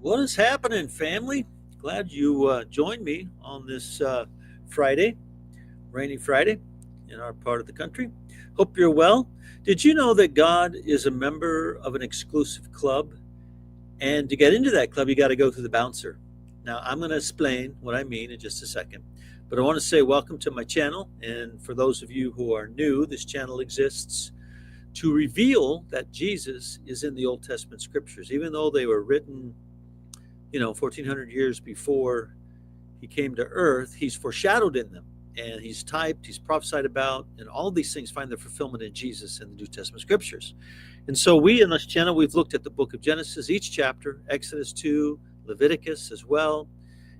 What is happening, family? Glad you joined me on this Friday, rainy Friday in our part of the country. Hope you're well. Did you know that God is a member of an exclusive club? And to get into that club, you got to go through the bouncer. Now, I'm going to explain what I mean in just a second. But I want to say welcome to my channel. And for those of you who are new, this channel exists to reveal that Jesus is in the Old Testament scriptures, even though they were written 1400 years before he came to earth. He's foreshadowed in them, and he's typed, he's prophesied about, and all these things find their fulfillment in Jesus in the New Testament scriptures. And so we in this channel, we've looked at the book of Genesis, each chapter, Exodus 2, Leviticus as well,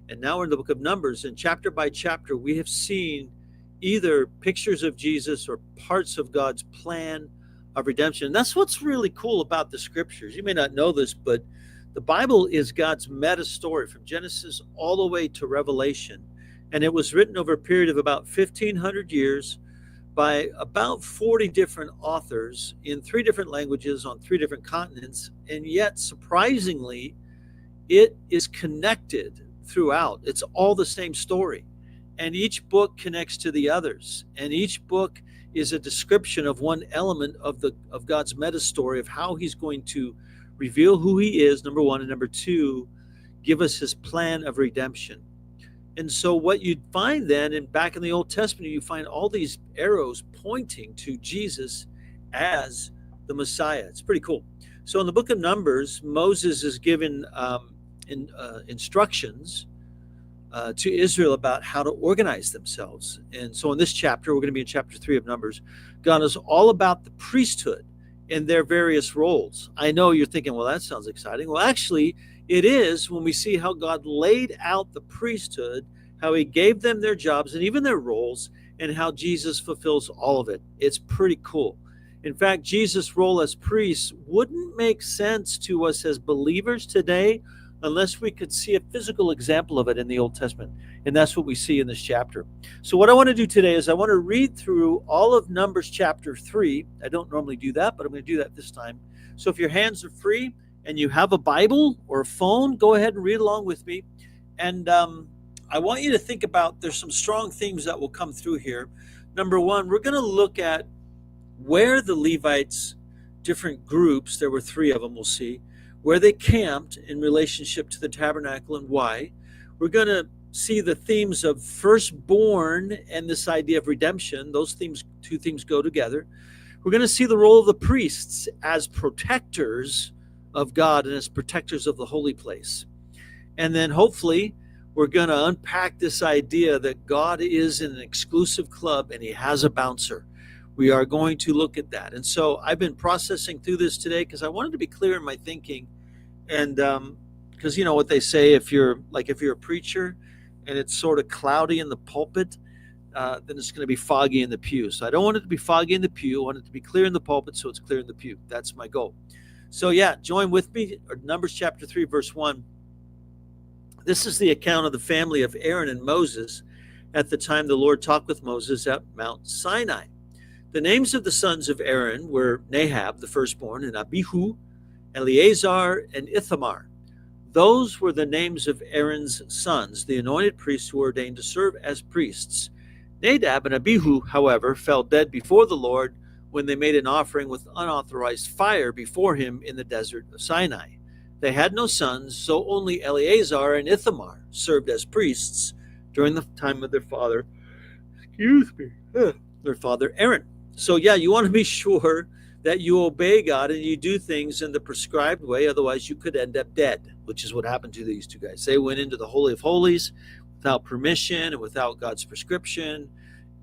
and now we're in the book of Numbers. And chapter by chapter, we have seen either pictures of Jesus or parts of God's plan of redemption. And that's what's really cool about the scriptures. You may not know this, but the Bible is God's meta story from Genesis all the way to Revelation. And it was written over a period of about 1,500 years by about 40 different authors in 3 different languages on 3 different continents. And yet, surprisingly, it is connected throughout. It's all the same story. And each book connects to the others. And each book is a description of one element of God's meta story of how he's going to reveal who he is, number one, and number two, give us his plan of redemption. And so what you'd find then, and back in the Old Testament, you find all these arrows pointing to Jesus as the Messiah. It's pretty cool. So in the book of Numbers, Moses is given instructions to Israel about how to organize themselves. And so in this chapter, we're going to be in chapter 3 of Numbers, God is all about the priesthood in their various roles. I know you're thinking, well, that sounds exciting. Well, actually, it is when we see how God laid out the priesthood, how he gave them their jobs and even their roles, and how Jesus fulfills all of it. It's pretty cool. In fact, Jesus' role as priest wouldn't make sense to us as believers today unless we could see a physical example of it in the Old Testament. And that's what we see in this chapter. So what I want to do today is I want to read through all of Numbers chapter 3. I don't normally do that, but I'm going to do that this time. So if your hands are free and you have a Bible or a phone, go ahead and read along with me. And I want you to think about, there's some strong themes that will come through here. Number one, we're going to look at where the Levites, different groups, there were 3 of them we'll see, where they camped in relationship to the tabernacle and why. We're going to see the themes of firstborn and this idea of redemption. Those themes, 2 things go together. We're going to see the role of the priests as protectors of God and as protectors of the holy place. And then hopefully we're going to unpack this idea that God is in an exclusive club and he has a bouncer. We are going to look at that. And so I've been processing through this today because I wanted to be clear in my thinking. And because you know what they say, if you're a preacher and it's sort of cloudy in the pulpit, then it's going to be foggy in the pew. So I don't want it to be foggy in the pew. I want it to be clear in the pulpit so it's clear in the pew. That's my goal. So yeah, join with me. Numbers chapter 3, verse 1. This is the account of the family of Aaron and Moses at the time the Lord talked with Moses at Mount Sinai. The names of the sons of Aaron were Nahab, the firstborn, and Abihu, Eleazar, and Ithamar. Those were the names of Aaron's sons, the anointed priests who were ordained to serve as priests. Nadab and Abihu, however, fell dead before the Lord when they made an offering with unauthorized fire before him in the desert of Sinai. They had no sons, so only Eleazar and Ithamar served as priests during the time of their father, their father Aaron. So yeah, you want to be sure that you obey God and you do things in the prescribed way. Otherwise, you could end up dead, which is what happened to these 2 guys. They went into the Holy of Holies without permission and without God's prescription.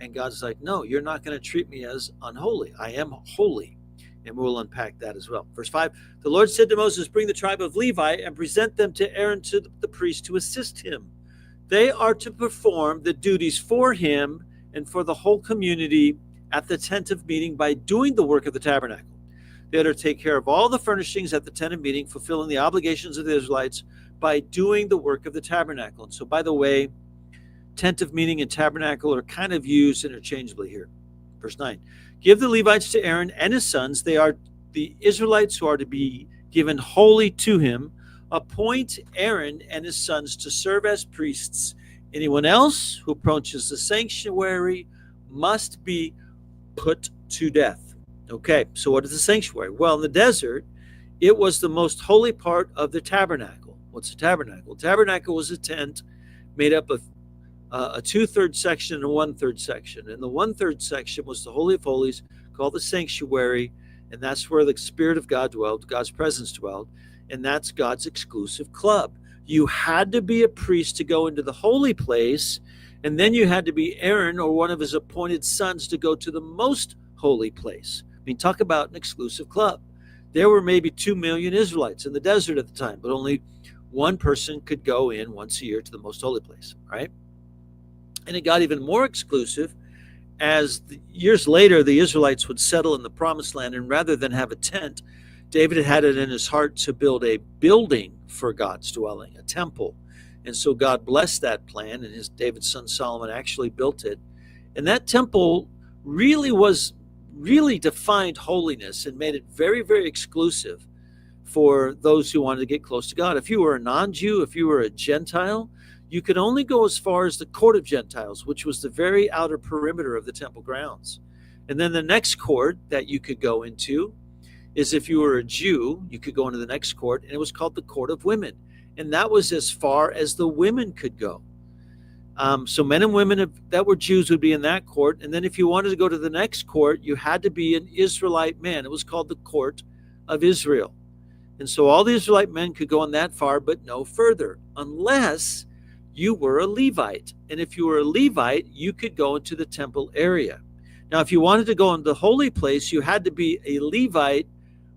And God's like, no, you're not going to treat me as unholy. I am holy. And we'll unpack that as well. Verse 5, the Lord said to Moses, bring the tribe of Levi and present them to Aaron, to the priest, to assist him. They are to perform the duties for him and for the whole community at the tent of meeting by doing the work of the tabernacle. They are to take care of all the furnishings at the tent of meeting, fulfilling the obligations of the Israelites by doing the work of the tabernacle. And so, by the way, tent of meeting and tabernacle are kind of used interchangeably here. Verse 9, give the Levites to Aaron and his sons. They are the Israelites who are to be given wholly to him. Appoint Aaron and his sons to serve as priests. Anyone else who approaches the sanctuary must be put to death. Okay, so what is the sanctuary? Well, in the desert, it was the most holy part of the tabernacle. What's a tabernacle? A tabernacle was a tent made up of a 2/3 section and a 1/3 section. And the 1/3 section was the Holy of Holies, called the sanctuary, and that's where the Spirit of God dwelled, God's presence dwelled, and that's God's exclusive club. You had to be a priest to go into the holy place, and then you had to be Aaron or one of his appointed sons to go to the most holy place. I mean, talk about an exclusive club. There were maybe 2 million Israelites in the desert at the time, but only one person could go in once a year to the most holy place, right? And it got even more exclusive as years later the Israelites would settle in the Promised Land, and rather than have a tent, David had it in his heart to build a building for God's dwelling, a temple. And so God blessed that plan, and David's son Solomon actually built it. And that temple really defined holiness and made it very, very exclusive for those who wanted to get close to God. If you were a non-Jew, if you were a Gentile, you could only go as far as the court of Gentiles, which was the very outer perimeter of the temple grounds. And then the next court that you could go into is if you were a Jew, you could go into the next court, and it was called the court of women. And that was as far as the women could go. So men and women that were Jews would be in that court. And then if you wanted to go to the next court, you had to be an Israelite man. It was called the court of Israel. And so all the Israelite men could go in that far, but no further, unless you were a Levite. And if you were a Levite, you could go into the temple area. Now, if you wanted to go into the holy place, you had to be a Levite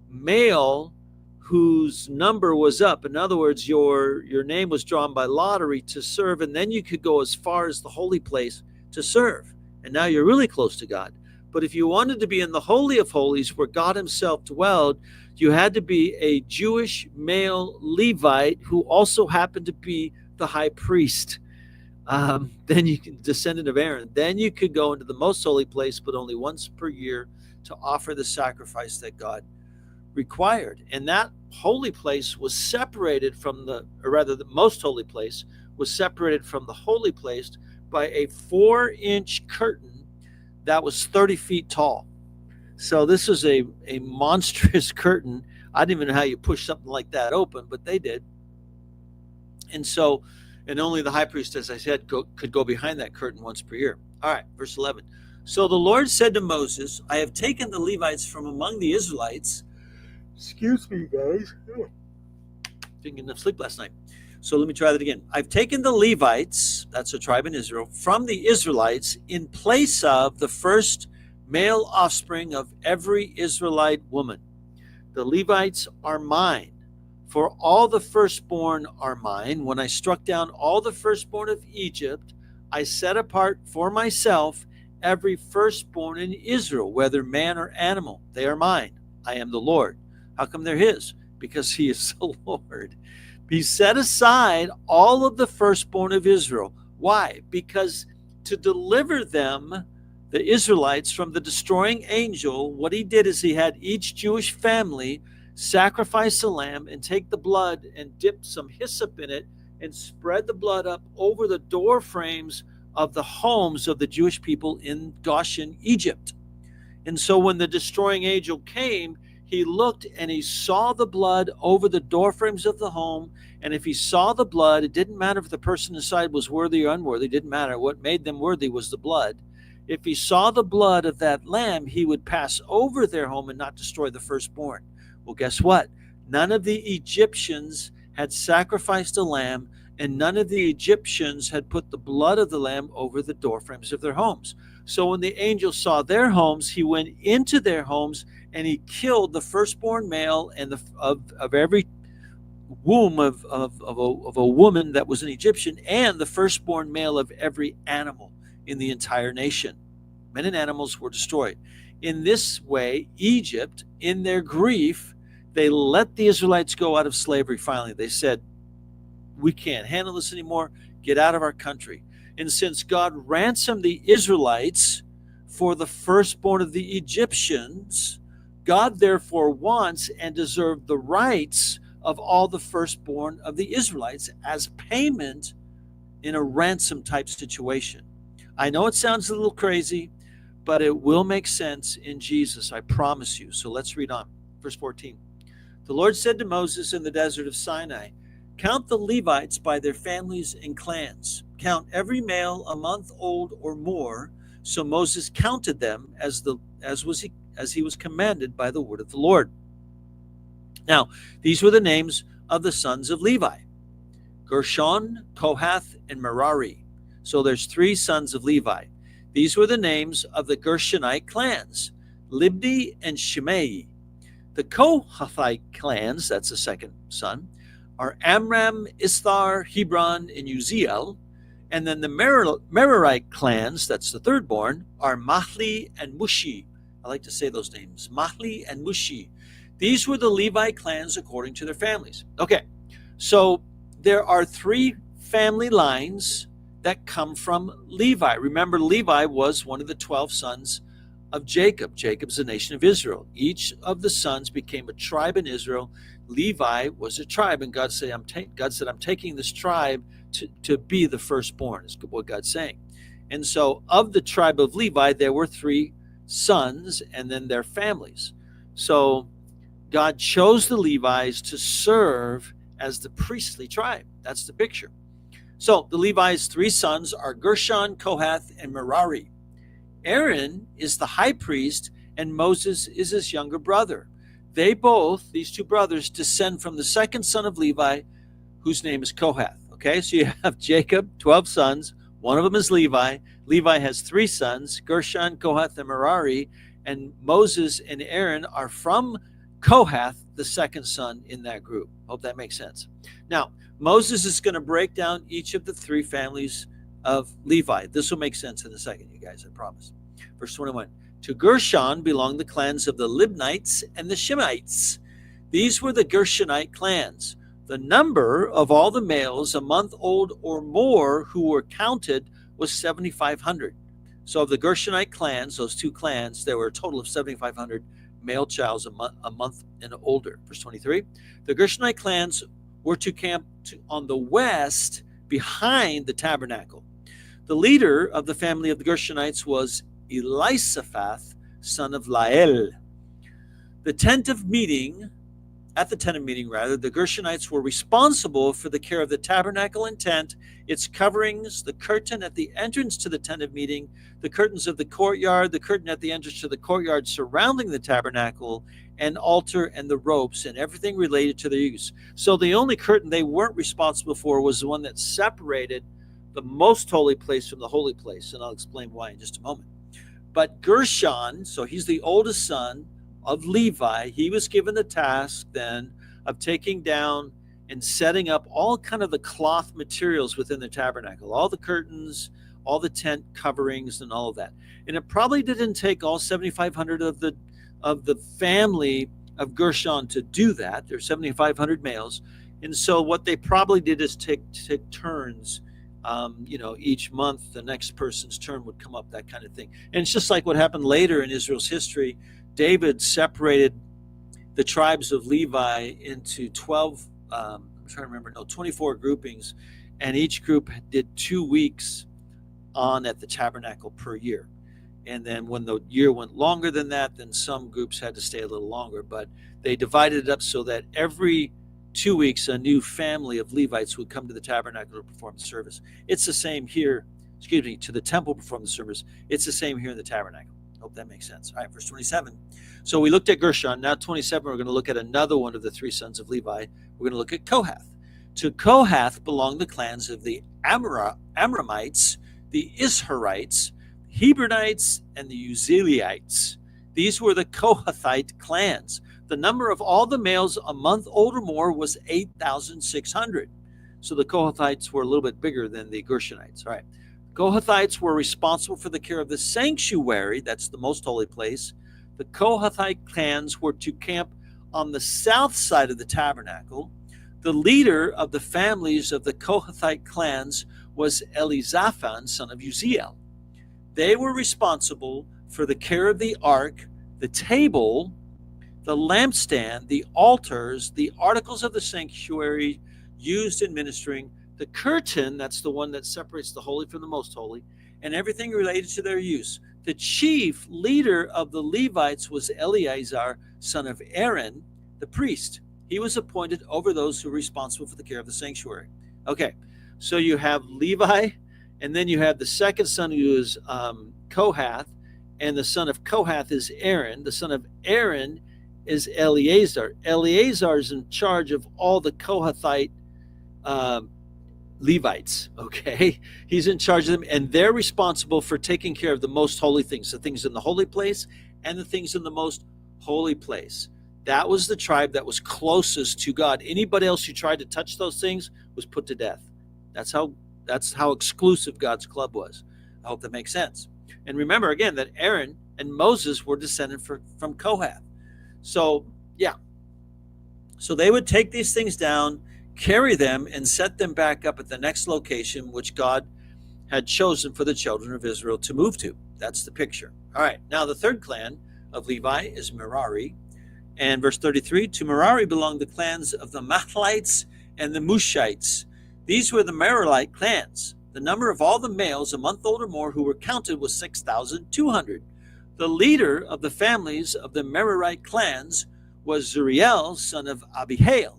male whose number was up. In other words, your name was drawn by lottery to serve, and then you could go as far as the holy place to serve. And now you're really close to God. But if you wanted to be in the Holy of Holies where God himself dwelled, you had to be a Jewish male Levite who also happened to be the high priest. Then you can, descendant of Aaron, then you could go into the most holy place, but only once per year to offer the sacrifice that God required. And that holy place was separated from the most holy place was separated from the holy place by a 4-inch curtain that was 30 feet tall. So this is a monstrous curtain. I didn't even know how you push something like that open, but they did. And only the high priest, as I said, could go behind that curtain once per year. All right, verse 11. So the Lord said to Moses, I have taken the Levites from among the Israelites. Excuse me, guys. Didn't get enough sleep last night. So let me try that again. I've taken the Levites, that's a tribe in Israel, from the Israelites in place of the first male offspring of every Israelite woman. The Levites are mine, for all the firstborn are mine. When I struck down all the firstborn of Egypt, I set apart for myself every firstborn in Israel, whether man or animal. They are mine. I am the Lord. How come they're his? Because he is the Lord. He set aside all of the firstborn of Israel. Why? Because to deliver them, the Israelites, from the destroying angel, what he did is he had each Jewish family sacrifice a lamb and take the blood and dip some hyssop in it and spread the blood up over the door frames of the homes of the Jewish people in Goshen, Egypt. And so when the destroying angel came, he looked and he saw the blood over the door frames of the home. And if he saw the blood, it didn't matter if the person inside was worthy or unworthy. It didn't matter. What made them worthy was the blood. If he saw the blood of that lamb, he would pass over their home and not destroy the firstborn. Well, guess what? None of the Egyptians had sacrificed a lamb, and none of the Egyptians had put the blood of the lamb over the doorframes of their homes. So when the angel saw their homes, he went into their homes and he killed the firstborn male and of every womb of a woman that was an Egyptian, and the firstborn male of every animal in the entire nation. Men and animals were destroyed. In this way, Egypt, in their grief, they let the Israelites go out of slavery finally. They said, we can't handle this anymore. Get out of our country. And since God ransomed the Israelites for the firstborn of the Egyptians, God therefore wants and deserved the rights of all the firstborn of the Israelites as payment in a ransom type situation. I know it sounds a little crazy, but it will make sense in Jesus, I promise you. So let's read on. Verse 14. The Lord said to Moses in the desert of Sinai, count the Levites by their families and clans. Count every male a month old or more. So Moses counted them as he was commanded by the word of the Lord. Now, these were the names of the sons of Levi: Gershon, Kohath, and Merari. So there's 3 sons of Levi. These were the names of the Gershonite clans: Libni and Shimei. The Kohathite clans, that's the second son, are Amram, Issachar, Hebron, and Uziel. And then the Merarite clans, that's the third born, are Mahli and Mushi. I like to say those names, Mahli and Mushi. These were the Levi clans according to their families. Okay, so there are 3 family lines that come from Levi. Remember, Levi was one of the 12 sons of Jacob. Jacob's the nation of Israel. Each of the sons became a tribe in Israel. Levi was a tribe, and God said, I'm taking this tribe to be the firstborn, is what God's saying. And so of the tribe of Levi, there were 3 sons and then their families. So God chose the Levites to serve as the priestly tribe. That's the picture. So the Levi's 3 sons are Gershon, Kohath, and Merari. Aaron is the high priest, and Moses is his younger brother. They both, these 2 brothers, descend from the second son of Levi, whose name is Kohath. Okay, so you have Jacob, 12 sons. One of them is Levi. Levi has 3 sons, Gershon, Kohath, and Merari. And Moses and Aaron are from Kohath, the second son in that group. Hope that makes sense. Now, Moses is going to break down each of the 3 families of Levi. This will make sense in a second, you guys, I promise. Verse 21. To Gershon belong the clans of the Libnites and the Shimeites. These were the Gershonite clans. The number of all the males a month old or more who were counted was 7,500. So of the Gershonite clans, those 2 clans, there were a total of 7,500 male childs a month and older. Verse 23. The Gershonite clans were to camp on the west behind the tabernacle. The leader of the family of the Gershonites was Elisaphath, son of Lael. At the tent of meeting, the Gershonites were responsible for the care of the tabernacle and tent, its coverings, the curtain at the entrance to the tent of meeting, the curtains of the courtyard, the curtain at the entrance to the courtyard surrounding the tabernacle, and altar, and the ropes, and everything related to their use. So the only curtain they weren't responsible for was the one that separated the most holy place from the holy place, and I'll explain why in just a moment. But Gershon, so he's the oldest son of Levi, he was given the task then of taking down and setting up all kind of the cloth materials within the tabernacle, all the curtains, all the tent coverings, and all of that. And it probably didn't take all 7,500 of the family of Gershon to do that. There's 7,500 males, and so what they probably did is take turns. Each month the next person's turn would come up, that kind of thing. And it's just like what happened later in Israel's history. David separated the tribes of Levi into 24 groupings, and each group did 2 weeks at the tabernacle per year. And then when the year went longer than that, then some groups had to stay a little longer, but they divided it up so that every 2 weeks a new family of Levites would come to the tabernacle to perform the service. It's the same here, to the temple perform the service. It's the same here in the tabernacle. Hope that makes sense. All right, verse 27. So we looked at Gershon. Now 27, we're going to look at another one of the 3 sons of Levi. We're going to look at Kohath. To Kohath belong the clans of the Amramites, the Isharites, Hebronites, and the Uzzielites. These were the Kohathite clans. The number of all the males a month old or more was 8,600. So the Kohathites were a little bit bigger than the Gershonites. All right. Kohathites were responsible for the care of the sanctuary, that's the most holy place. The Kohathite clans were to camp on the south side of the tabernacle. The leader of the families of the Kohathite clans was Elizaphan, son of Uziel. They were responsible for the care of the ark, the table, the lampstand, the altars, the articles of the sanctuary used in ministering, the curtain, that's the one that separates the holy from the most holy, and everything related to their use. The chief leader of the Levites was Eleazar, son of Aaron, the priest. He was appointed over those who were responsible for the care of the sanctuary. Okay, so you have Levi, and then you have the second son who is Kohath, and the son of Kohath is Aaron. The son of Aaron is Eleazar. Eleazar is in charge of all the Kohathite Levites, okay? He's in charge of them, and they're responsible for taking care of the most holy things, the things in the holy place and the things in the most holy place. That was the tribe that was closest to God. Anybody else who tried to touch those things was put to death. That's how exclusive God's club was. I hope that makes sense. And remember again that Aaron and Moses were descended from Kohath. So, yeah. So they would take these things down, carry them, and set them back up at the next location which God had chosen for the children of Israel to move to. That's the picture. All right. Now the third clan of Levi is Merari. And verse 33, to Merari belonged the clans of the Mahlites and the Mushites. These were the Merarite clans. The number of all the males a month old or more who were counted was 6,200. The leader of the families of the Merarite clans was Zuriel, son of Abihail.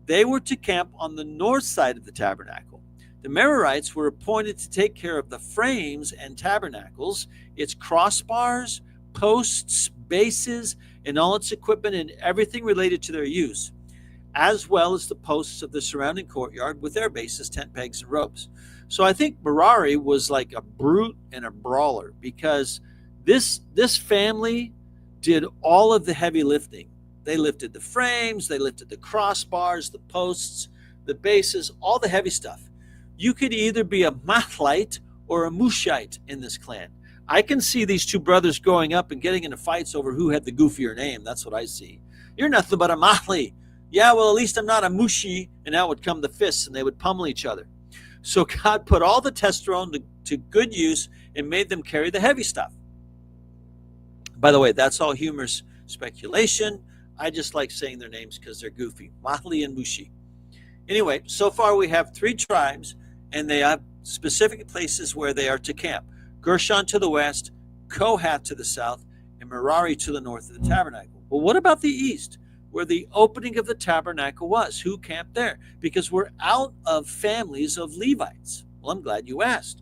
They were to camp on the north side of the tabernacle. The Merarites were appointed to take care of the frames and tabernacles, its crossbars, posts, bases, and all its equipment and everything related to their use, as well as the posts of the surrounding courtyard with their bases, tent pegs, and ropes. So I think Merari was like a brute and a brawler, because this family did all of the heavy lifting. They lifted the frames, they lifted the crossbars, the posts, the bases, all the heavy stuff. You could either be a Mahlite or a Mushite in this clan. I can see these two brothers growing up and getting into fights over who had the goofier name. That's what I see. You're nothing but a Mahli. Yeah, well, at least I'm not a Mushi. And out would come the fists, and they would pummel each other. So God put all the testosterone to good use and made them carry the heavy stuff. By the way, that's all humorous speculation. I just like saying their names because they're goofy. Mahli and Mushi. Anyway, so far we have three tribes, and they have specific places where they are to camp. Gershon to the west, Kohath to the south, and Merari to the north of the tabernacle. Well, what about the east, where the opening of the tabernacle was? Who camped there? Because we're out of families of Levites. Well, I'm glad you asked.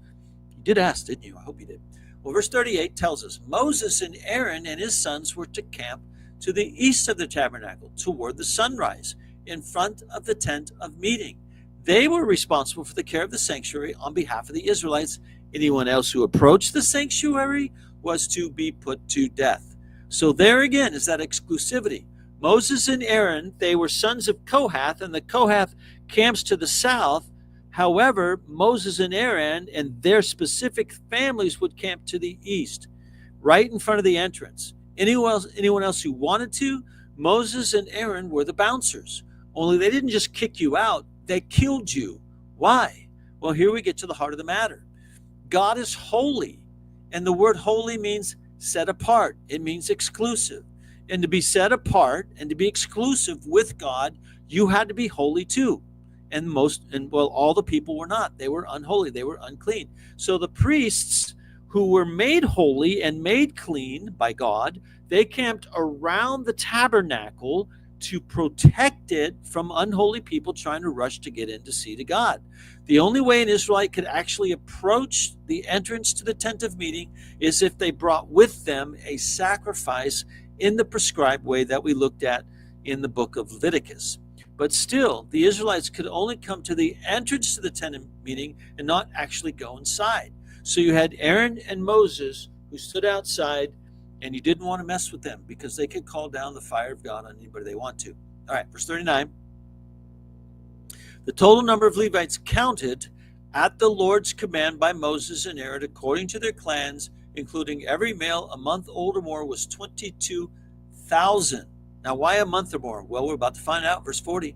You did ask, didn't you? I hope you did. Well, verse 38 tells us, Moses and Aaron and his sons were to camp to the east of the tabernacle, toward the sunrise, in front of the tent of meeting. They were responsible for the care of the sanctuary on behalf of the Israelites. Anyone else who approached the sanctuary was to be put to death. So there again is that exclusivity. Moses and Aaron, they were sons of Kohath, and the Kohath camps to the south. However, Moses and Aaron and their specific families would camp to the east, right in front of the entrance. Anyone else who wanted to, Moses and Aaron were the bouncers. Only they didn't just kick you out, they killed you. Why? Well, here we get to the heart of the matter. God is holy, and the word holy means set apart. It means exclusive. And to be set apart and to be exclusive with God, you had to be holy too. And all the people were not. They were unholy. They were unclean. So the priests who were made holy and made clean by God, they camped around the tabernacle to protect it from unholy people trying to rush to get in to see to God. The only way an Israelite could actually approach the entrance to the tent of meeting is if they brought with them a sacrifice in the prescribed way that we looked at in the book of Leviticus. But still, the Israelites could only come to the entrance to the tent of meeting and not actually go inside. So you had Aaron and Moses who stood outside, and you didn't want to mess with them because they could call down the fire of God on anybody they want to. All right, verse 39. The total number of Levites counted at the Lord's command by Moses and Aaron according to their clans, including every male a month old or more, was 22,000. Now, why a month or more? Well, we're about to find out. Verse 40.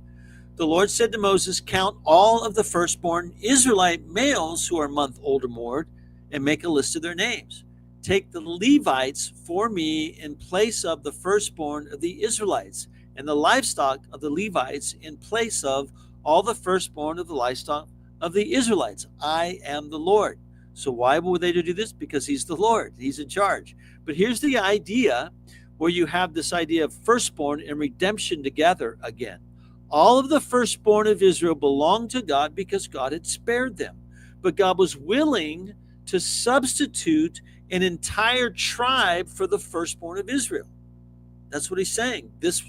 The Lord said to Moses, count all of the firstborn Israelite males who are a month old or more and make a list of their names. take the Levites for me in place of the firstborn of the Israelites, and the livestock of the Levites in place of all the firstborn of the livestock of the Israelites. I am the Lord. So why were they to do this? Because he's the Lord. He's in charge. But here's the idea where you have this idea of firstborn and redemption together again. All of the firstborn of Israel belonged to God because God had spared them. But God was willing to substitute an entire tribe for the firstborn of Israel. That's what he's saying. This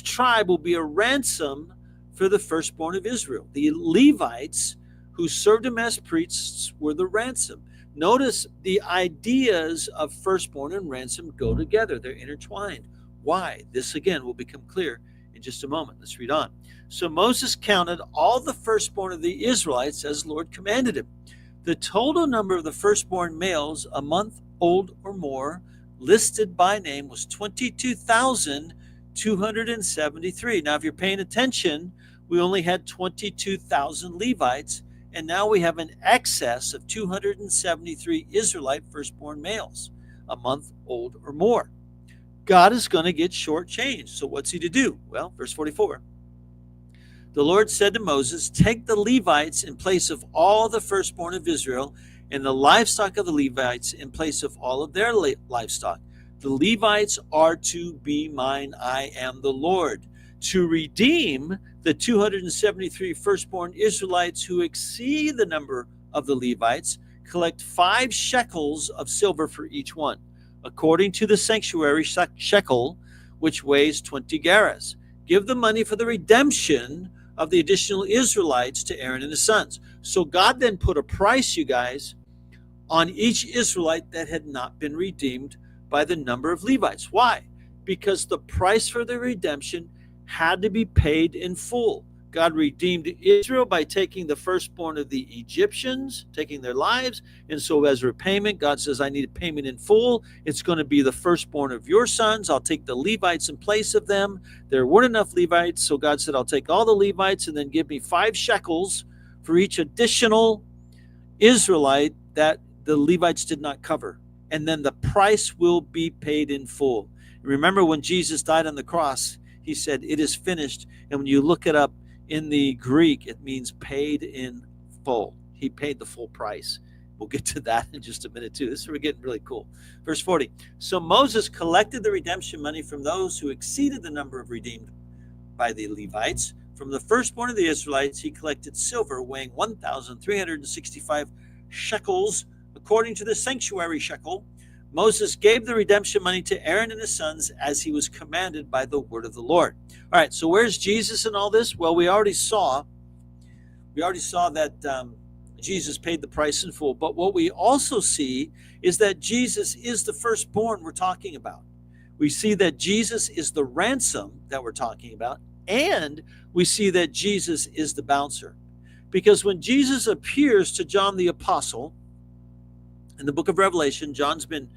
tribe will be a ransom for the firstborn of Israel. The Levites who served him as priests were the ransom. Notice the ideas of firstborn and ransom go together. They're intertwined. Why? This again will become clear in just a moment. Let's read on. So Moses counted all the firstborn of the Israelites as the Lord commanded him. The total number of the firstborn males, a month old or more, listed by name was 22,273. Now, if you're paying attention, we only had 22,000 Levites, and now we have an excess of 273 Israelite firstborn males, a month old or more. God is going to get shortchanged. So what's he to do? Well, verse 44. The Lord said to Moses, take the Levites in place of all the firstborn of Israel, and the livestock of the Levites in place of all of their livestock. The Levites are to be mine. I am the Lord. To redeem the 273 firstborn Israelites who exceed the number of the Levites, collect 5 shekels of silver for each one, according to the sanctuary shekel, which weighs 20 gerahs. Give the money for the redemption of the additional Israelites to Aaron and his sons. So God then put a price, you guys, on each Israelite that had not been redeemed by the number of Levites. Why? Because the price for the redemption had to be paid in full. God redeemed Israel by taking the firstborn of the Egyptians, taking their lives. And so as repayment, God says, I need a payment in full. It's going to be the firstborn of your sons. I'll take the Levites in place of them. There weren't enough Levites. So God said, I'll take all the Levites and then give me 5 shekels for each additional Israelite that the Levites did not cover. And then the price will be paid in full. Remember when Jesus died on the cross, he said, it is finished. And when you look it up in the Greek, it means paid in full. He paid the full price. We'll get to that in just a minute too. This is where we're getting really cool. Verse 40. So Moses collected the redemption money from those who exceeded the number of redeemed by the Levites. From the firstborn of the Israelites, he collected silver weighing 1,365 shekels, according to the sanctuary shekel. Moses gave the redemption money to Aaron and his sons as he was commanded by the word of the Lord. All right, so where's Jesus in all this? Well, we already saw that Jesus paid the price in full. But what we also see is that Jesus is the firstborn we're talking about. We see that Jesus is the ransom that we're talking about, and we see that Jesus is the bouncer. Because when Jesus appears to John the Apostle in the book of Revelation, John's been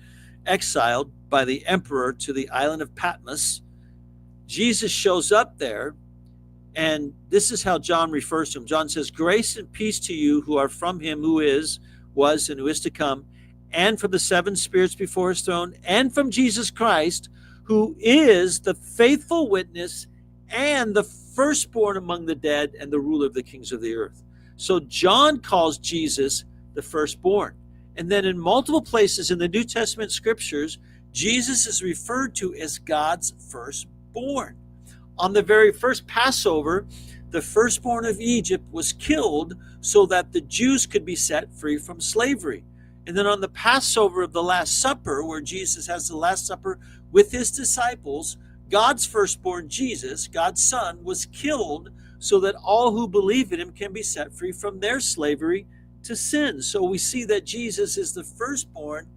exiled by the emperor to the island of Patmos. Jesus shows up there, and this is how John refers to him. John says, grace and peace to you who are from him who is, was, and who is to come, and from the 7 spirits before his throne, and from Jesus Christ, who is the faithful witness and the firstborn among the dead and the ruler of the kings of the earth. So John calls Jesus the firstborn. And then in multiple places in the New Testament scriptures, Jesus is referred to as God's firstborn. On the very first Passover, the firstborn of Egypt was killed so that the Jews could be set free from slavery. And then on the Passover of the Last Supper, where Jesus has the Last Supper with his disciples, God's firstborn, Jesus, God's son, was killed so that all who believe in him can be set free from their slavery to sin. So we see that Jesus is the firstborn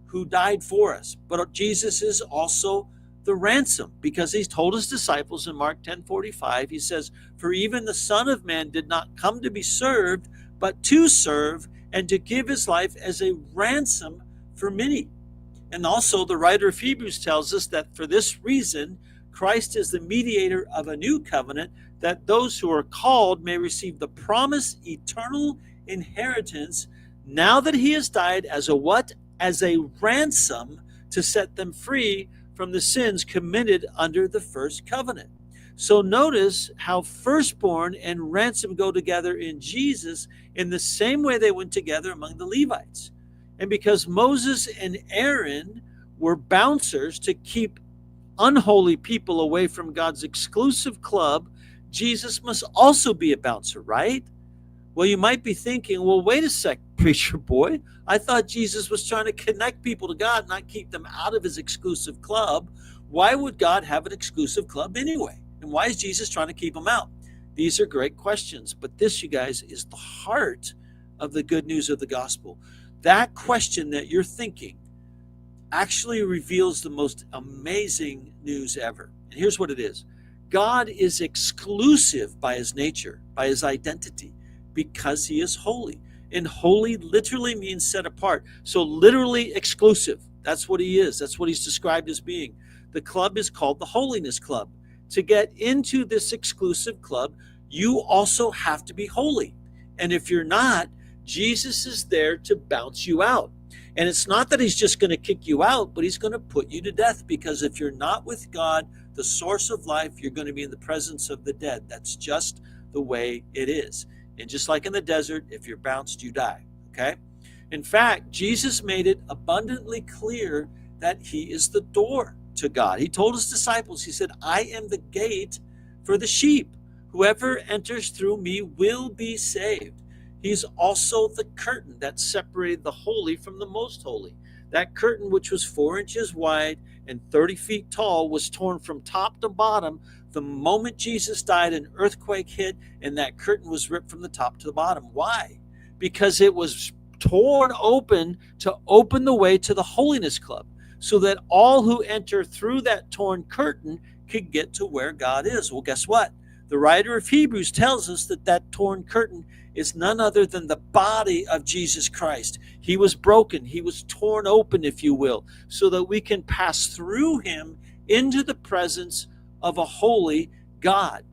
who died for us. But Jesus is also the ransom, because he told his disciples in Mark 10:45, he says, for even the Son of Man did not come to be served, but to serve and to give his life as a ransom for many. And also the writer of Hebrews tells us that for this reason, Christ is the mediator of a new covenant, that those who are called may receive the promised eternal inheritance now that he has died as a what? as a ransom to set them free from the sins committed under the first covenant. So notice how firstborn and ransom go together in Jesus in the same way they went together among the Levites. And because Moses and Aaron were bouncers to keep unholy people away from God's exclusive club, Jesus must also be a bouncer, right? Well, you might be thinking, well, wait a sec, preacher boy. I thought Jesus was trying to connect people to God, not keep them out of his exclusive club. Why would God have an exclusive club anyway? And why is Jesus trying to keep them out? These are great questions. But this, you guys, is the heart of the good news of the gospel. That question that you're thinking actually reveals the most amazing news ever. And here's what it is. God is exclusive by his nature, by his identity, because he is holy. And holy literally means set apart. So literally exclusive. That's what he is. That's what he's described as being. The club is called the Holiness Club. To get into this exclusive club, you also have to be holy. And if you're not, Jesus is there to bounce you out. And it's not that he's just going to kick you out, but he's going to put you to death, because if you're not with God, the source of life, you're going to be in the presence of the dead. That's just the way it is. And just like in the desert, if you're bounced, you die. Okay? In fact, Jesus made it abundantly clear that he is the door to God. He told his disciples, he said, I am the gate for the sheep. Whoever enters through me will be saved. He's also the curtain that separated the holy from the most holy. That curtain, which was 4 inches wide and 30 feet tall, was torn from top to bottom. The moment Jesus died, an earthquake hit, and that curtain was ripped from the top to the bottom. Why? Because it was torn open to open the way to the Holiness Club, so that all who enter through that torn curtain could get to where God is. Well, guess what? The writer of Hebrews tells us that that torn curtain is none other than the body of Jesus Christ. He was broken. He was torn open, if you will, so that we can pass through him into the presence of a holy God.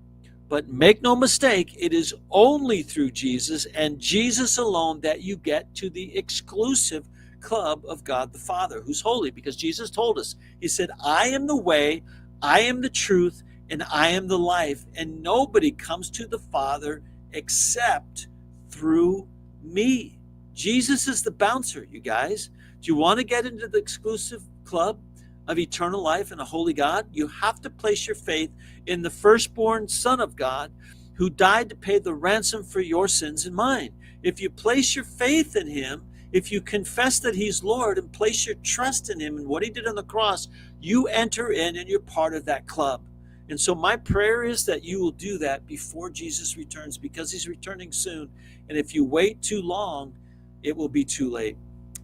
But make no mistake, it is only through Jesus and Jesus alone that you get to the exclusive club of God the Father, who's holy, because Jesus told us, he said, I am the way, I am the truth, and I am the life, and nobody comes to the Father except through me. Jesus is the bouncer, you guys. Do you want to get into the exclusive club of eternal life and a holy God? You have to place your faith in the firstborn Son of God, who died to pay the ransom for your sins and mine. If you place your faith in him, if you confess that he's Lord and place your trust in him and what he did on the cross, you enter in and you're part of that club. And so my prayer is that you will do that before Jesus returns, because he's returning soon. And if you wait too long, it will be too late.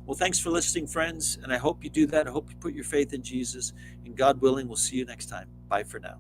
Well, thanks for listening, friends. And I hope you do that. I hope you put your faith in Jesus. And God willing, we'll see you next time. Bye for now.